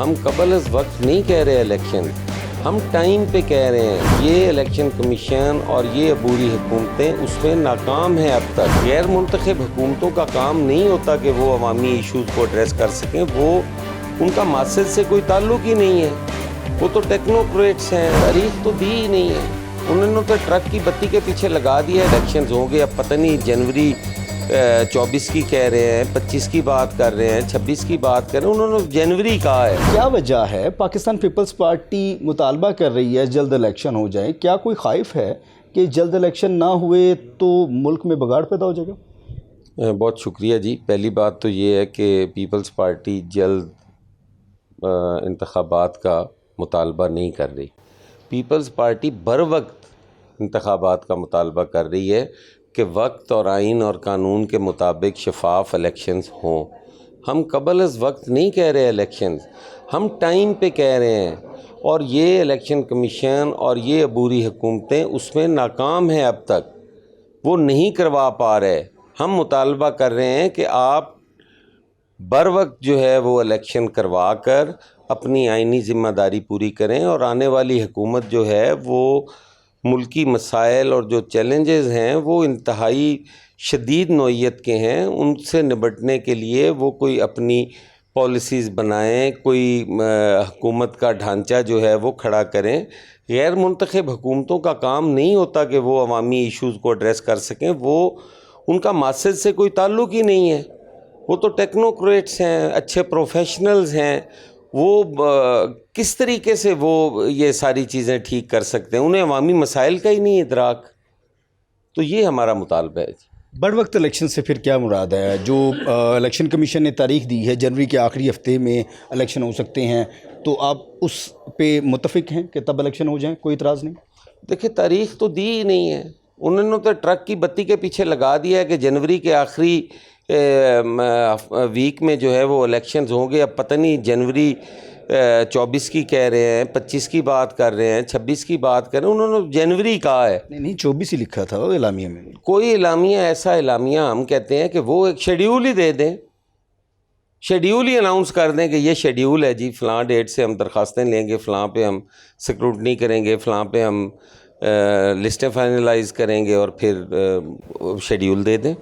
ہم قبل از وقت نہیں کہہ رہے الیکشن، ہم ٹائم پہ کہہ رہے ہیں۔ یہ الیکشن کمیشن اور یہ عبوری حکومتیں اس میں ناکام ہیں اب تک۔ غیر منتخب حکومتوں کا کام نہیں ہوتا کہ وہ عوامی ایشوز کو ایڈریس کر سکیں، وہ ان کا مقصد سے کوئی تعلق ہی نہیں ہے، وہ تو ٹیکنوکریٹس ہیں۔ تاریخ تو دی ہی نہیں ہے، انہوں نے تو ٹرک کی بتی کے پیچھے لگا دیا۔ الیکشنز ہوں گے، اب پتہ نہیں جنوری 24 کی کہہ رہے ہیں، 25 کی بات کر رہے ہیں، 26 کی بات کر رہے ہیں، انہوں نے جنوری کہا ہے۔ کیا وجہ ہے پاکستان پیپلز پارٹی مطالبہ کر رہی ہے جلد الیکشن ہو جائیں؟ کیا کوئی خائف ہے کہ جلد الیکشن نہ ہوئے تو ملک میں بگاڑ پیدا ہو جائے گا؟ بہت شکریہ جی۔ پہلی بات تو یہ ہے کہ پیپلز پارٹی جلد انتخابات کا مطالبہ نہیں کر رہی۔ پیپلز پارٹی بر وقت انتخابات کا مطالبہ کر رہی ہے کہ وقت اور آئین اور قانون کے مطابق شفاف الیکشنز ہوں۔ ہم قبل از وقت نہیں کہہ رہے الیکشنز، ہم ٹائم پہ کہہ رہے ہیں، اور یہ الیکشن کمیشن اور یہ عبوری حکومتیں اس میں ناکام ہیں اب تک، وہ نہیں کروا پا رہے۔ ہم مطالبہ کر رہے ہیں کہ آپ بر وقت جو ہے وہ الیکشن کروا کر اپنی آئینی ذمہ داری پوری کریں، اور آنے والی حکومت جو ہے وہ ملکی مسائل اور جو چیلنجز ہیں وہ انتہائی شدید نوعیت کے ہیں، ان سے نبٹنے کے لیے وہ کوئی اپنی پالیسیز بنائیں، کوئی حکومت کا ڈھانچہ جو ہے وہ کھڑا کریں۔ غیر منتخب حکومتوں کا کام نہیں ہوتا کہ وہ عوامی ایشوز کو ایڈریس کر سکیں، وہ ان کا مقصد سے کوئی تعلق ہی نہیں ہے، وہ تو ٹیکنوکریٹس ہیں، اچھے پروفیشنلز ہیں، وہ کس طریقے سے وہ یہ ساری چیزیں ٹھیک کر سکتے ہیں؟ انہیں عوامی مسائل کا ہی نہیں ادراک۔ تو یہ ہمارا مطالبہ ہے جی۔ بڑھ وقت الیکشن سے پھر کیا مراد ہے؟ جو الیکشن کمیشن نے تاریخ دی ہے جنوری کے آخری ہفتے میں الیکشن ہو سکتے ہیں، تو آپ اس پہ متفق ہیں کہ تب الیکشن ہو جائیں؟ کوئی اعتراض نہیں؟ دیکھیں، تاریخ تو دی ہی نہیں ہے، انہوں نے تو ٹرک کی بتی کے پیچھے لگا دیا ہے کہ جنوری کے آخری ویک میں جو ہے وہ الیکشنز ہوں گے۔ اب پتہ نہیں جنوری 24 کی کہہ رہے ہیں، 25 کی بات کر رہے ہیں، 26 کی بات کر رہے ہیں، انہوں نے جنوری کہا ہے۔ نہیں 24 ہی لکھا تھا وہ اعلامیہ میں۔ کوئی اعلامیہ ایسا اعلامیہ ہم کہتے ہیں کہ وہ ایک شیڈیول ہی دے دیں، شیڈیول ہی اناؤنس کر دیں کہ یہ شیڈیول ہے جی، فلاں ڈیٹ سے ہم درخواستیں لیں گے، فلاں پہ ہم سکروٹنی کریں گے، فلاں پہ ہم لسٹیں فائنلائز کریں گے، اور پھر شیڈیول دے دیں۔